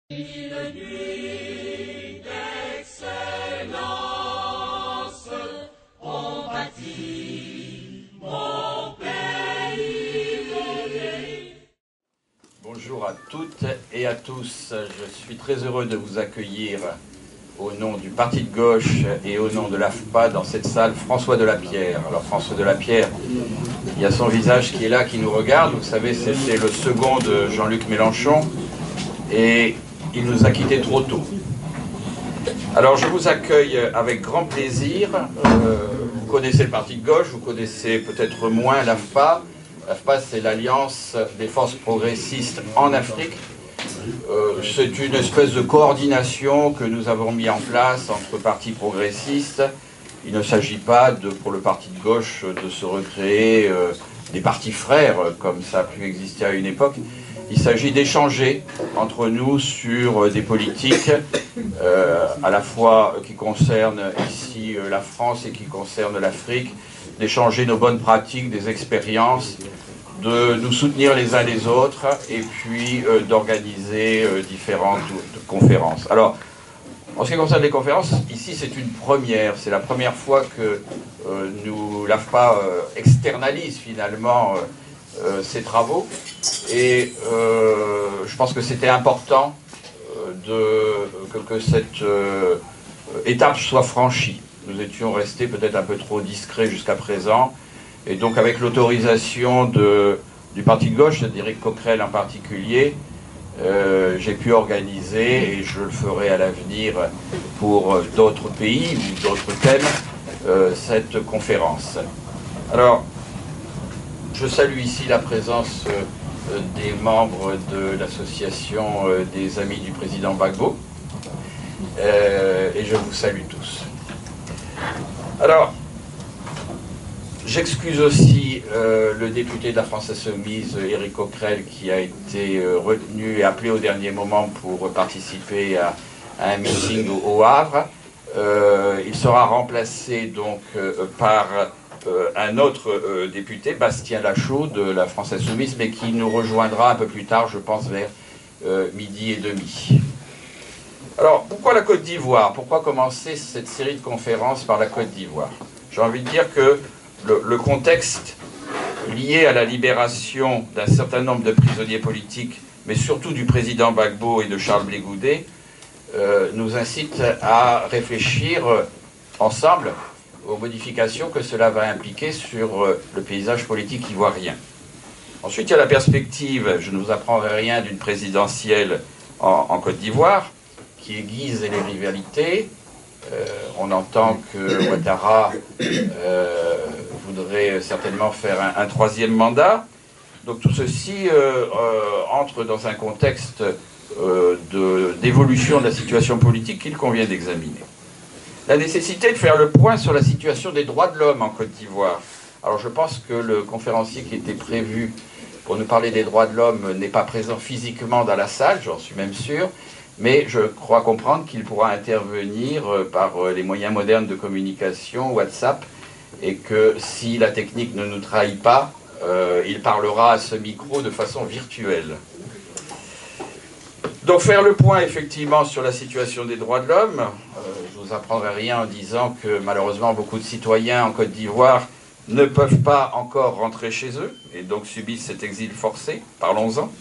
Une nuit d'excellence, on bâtit mon pays. Bonjour à toutes et à tous. Je suis très heureux de vous accueillir au nom du Parti de gauche et au nom de l'AFPA dans cette salle François Delapierre. Alors François Delapierre, il y a son visage qui est là, qui nous regarde. Vous savez, c'était le second de Jean-Luc Mélenchon et il nous a quittés trop tôt. Alors je vous accueille avec grand plaisir. Vous connaissez le Parti de gauche, vous connaissez peut-être moins l'AFPA. L'AFPA, c'est l'Alliance des forces progressistes en Afrique. C'est une espèce de coordination que nous avons mis en place entre partis progressistes. Il ne s'agit pas, pour le Parti de gauche, de se recréer des partis frères, comme ça a pu exister à une époque. Il s'agit d'échanger entre nous sur des politiques, à la fois qui concernent ici la France et qui concernent l'Afrique, d'échanger nos bonnes pratiques, des expériences, de nous soutenir les uns les autres et puis d'organiser différentes conférences. Alors, en ce qui concerne les conférences, ici c'est une première. C'est la première fois que l'AFPA externalise finalement ses travaux. Et je pense que c'était important que cette étape soit franchie. Nous étions restés peut-être un peu trop discrets jusqu'à présent. Et donc avec l'autorisation du Parti de gauche, d'Éric Coquerel en particulier, j'ai pu organiser, et je le ferai à l'avenir pour d'autres pays ou d'autres thèmes, cette conférence. Alors, je salue ici la présence des membres de l'association des Amis du Président Gbagbo, et je vous salue tous. Alors, j'excuse aussi le député de la France Insoumise, Éric Coquerel, qui a été retenu et appelé au dernier moment pour participer à un meeting au Havre. Il sera remplacé donc par un autre député, Bastien Lachaud, de la France Insoumise, mais qui nous rejoindra un peu plus tard, je pense vers midi et demi. Alors, pourquoi la Côte d'Ivoire? Pourquoi commencer cette série de conférences par la Côte d'Ivoire? J'ai envie de dire que le contexte lié à la libération d'un certain nombre de prisonniers politiques, mais surtout du président Gbagbo et de Charles Blé Goudé, nous incite à réfléchir ensemble aux modifications que cela va impliquer sur le paysage politique ivoirien. Ensuite, il y a la perspective, je ne vous apprendrai rien, d'une présidentielle en Côte d'Ivoire, qui aiguise les rivalités. On entend que Ouattara voudrait certainement faire un troisième mandat. Donc tout ceci entre dans un contexte d'évolution de la situation politique qu'il convient d'examiner. La nécessité de faire le point sur la situation des droits de l'homme en Côte d'Ivoire. Alors je pense que le conférencier qui était prévu pour nous parler des droits de l'homme n'est pas présent physiquement dans la salle, j'en suis même sûr, mais je crois comprendre qu'il pourra intervenir par les moyens modernes de communication, WhatsApp, et que si la technique ne nous trahit pas, il parlera à ce micro de façon virtuelle. Donc faire le point effectivement sur la situation des droits de l'homme, je ne vous apprendrai rien en disant que malheureusement beaucoup de citoyens en Côte d'Ivoire ne peuvent pas encore rentrer chez eux et donc subissent cet exil forcé, parlons-en.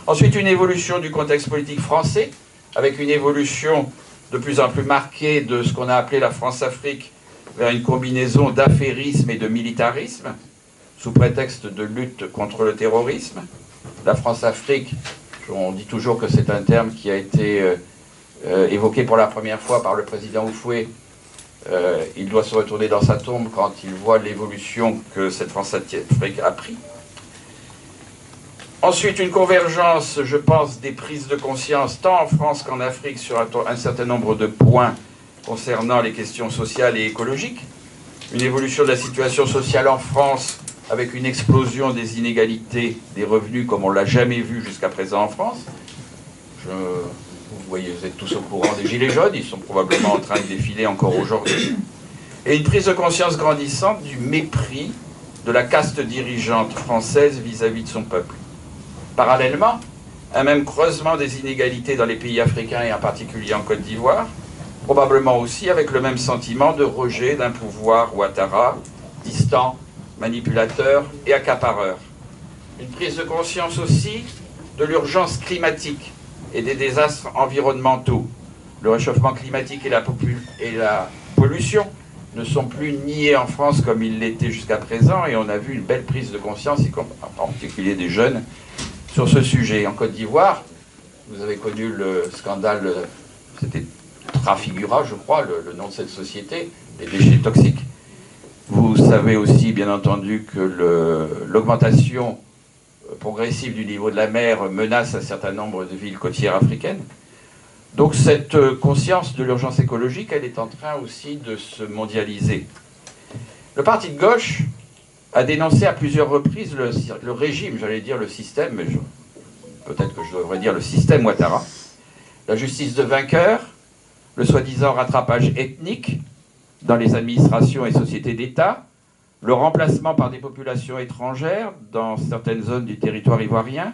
Ensuite une évolution du contexte politique français, avec une évolution de plus en plus marquée de ce qu'on a appelé la France-Afrique vers une combinaison d'affairisme et de militarisme, sous prétexte de lutte contre le terrorisme. La France-Afrique, on dit toujours que c'est un terme qui a été évoqué pour la première fois par le président Houphouët. Il doit se retourner dans sa tombe quand il voit l'évolution que cette France-Afrique a pris. Ensuite, une convergence, je pense, des prises de conscience, tant en France qu'en Afrique, sur un certain nombre de points concernant les questions sociales et écologiques. Une évolution de la situation sociale en France, avec une explosion des inégalités des revenus comme on ne l'a jamais vu jusqu'à présent en France. Vous voyez, vous êtes tous au courant des Gilets jaunes, ils sont probablement en train de défiler encore aujourd'hui. Et une prise de conscience grandissante du mépris de la caste dirigeante française vis-à-vis de son peuple. Parallèlement, un même creusement des inégalités dans les pays africains et en particulier en Côte d'Ivoire, probablement aussi avec le même sentiment de rejet d'un pouvoir Ouattara, distant, manipulateur et accapareur. Une prise de conscience aussi de l'urgence climatique et des désastres environnementaux. Le réchauffement climatique et la pollution ne sont plus niés en France comme ils l'étaient jusqu'à présent, et on a vu une belle prise de conscience, en particulier des jeunes, sur ce sujet. En Côte d'Ivoire, vous avez connu le scandale, c'était Trafigura, je crois, le nom de cette société, des déchets toxiques. Vous savez aussi, bien entendu, que l'augmentation progressive du niveau de la mer menace un certain nombre de villes côtières africaines. Donc cette conscience de l'urgence écologique, elle est en train aussi de se mondialiser. Le parti de gauche a dénoncé à plusieurs reprises le régime, j'allais dire le système, mais peut-être que je devrais dire le système Ouattara, la justice de vainqueur, le soi-disant rattrapage ethnique dans les administrations et sociétés d'État, le remplacement par des populations étrangères dans certaines zones du territoire ivoirien,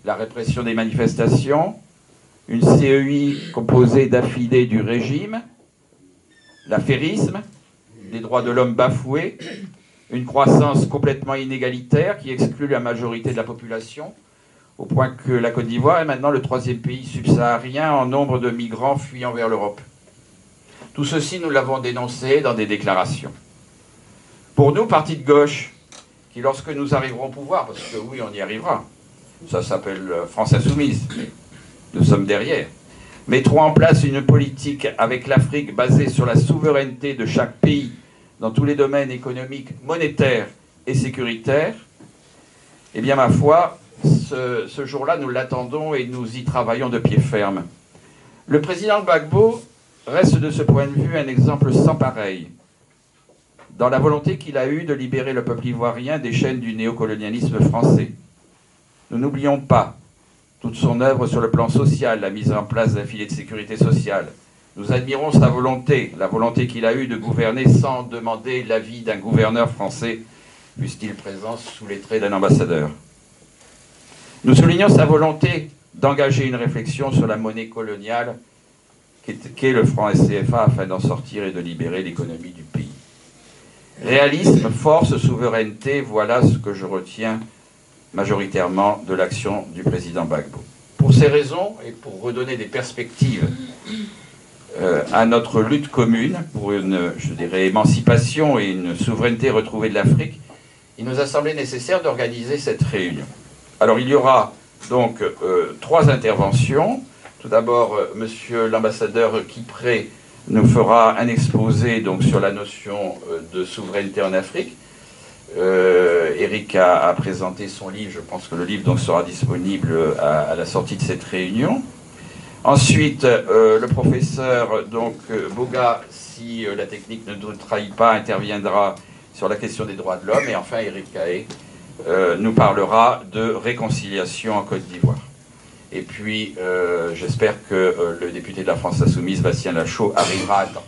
la répression des manifestations, une CEI composée d'affidés du régime, l'affairisme, des droits de l'homme bafoués, une croissance complètement inégalitaire qui exclut la majorité de la population, au point que la Côte d'Ivoire est maintenant le 3e pays subsaharien en nombre de migrants fuyant vers l'Europe. Tout ceci, nous l'avons dénoncé dans des déclarations. Pour nous, parti de gauche, qui lorsque nous arriverons au pouvoir, parce que oui, on y arrivera, ça s'appelle France Insoumise, nous sommes derrière, mettrons en place une politique avec l'Afrique basée sur la souveraineté de chaque pays dans tous les domaines économiques, monétaires et sécuritaires, eh bien, ma foi, ce jour-là, nous l'attendons et nous y travaillons de pied ferme. Le président Gbagbo reste de ce point de vue un exemple sans pareil, dans la volonté qu'il a eue de libérer le peuple ivoirien des chaînes du néocolonialisme français. Nous n'oublions pas toute son œuvre sur le plan social, la mise en place d'un filet de sécurité sociale. Nous admirons sa volonté, la volonté qu'il a eue de gouverner sans demander l'avis d'un gouverneur français, puisqu'il présent sous les traits d'un ambassadeur. Nous soulignons sa volonté d'engager une réflexion sur la monnaie coloniale qu'est le franc CFA afin d'en sortir et de libérer l'économie du pays. Réalisme, force, souveraineté, voilà ce que je retiens majoritairement de l'action du président Gbagbo. Pour ces raisons, et pour redonner des perspectives à notre lutte commune pour une, je dirais, émancipation et une souveraineté retrouvée de l'Afrique, il nous a semblé nécessaire d'organiser cette réunion. Alors il y aura donc 3 interventions. Tout d'abord, monsieur l'ambassadeur Kipré nous fera un exposé donc, sur la notion de souveraineté en Afrique. Eric a présenté son livre, je pense que le livre donc, sera disponible à la sortie de cette réunion. Ensuite, le professeur donc, Boga, si la technique ne nous trahit pas, interviendra sur la question des droits de l'homme. Et enfin, Eric Caé nous parlera de réconciliation en Côte d'Ivoire. Et puis, j'espère que le député de la France Insoumise, Bastien Lachaud, arrivera à temps.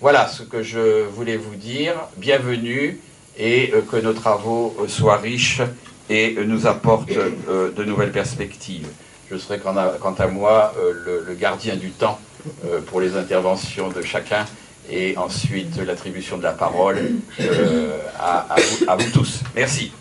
Voilà ce que je voulais vous dire. Bienvenue et que nos travaux soient riches et nous apportent de nouvelles perspectives. Je serai quant à moi le gardien du temps pour les interventions de chacun et ensuite l'attribution de la parole à vous tous. Merci.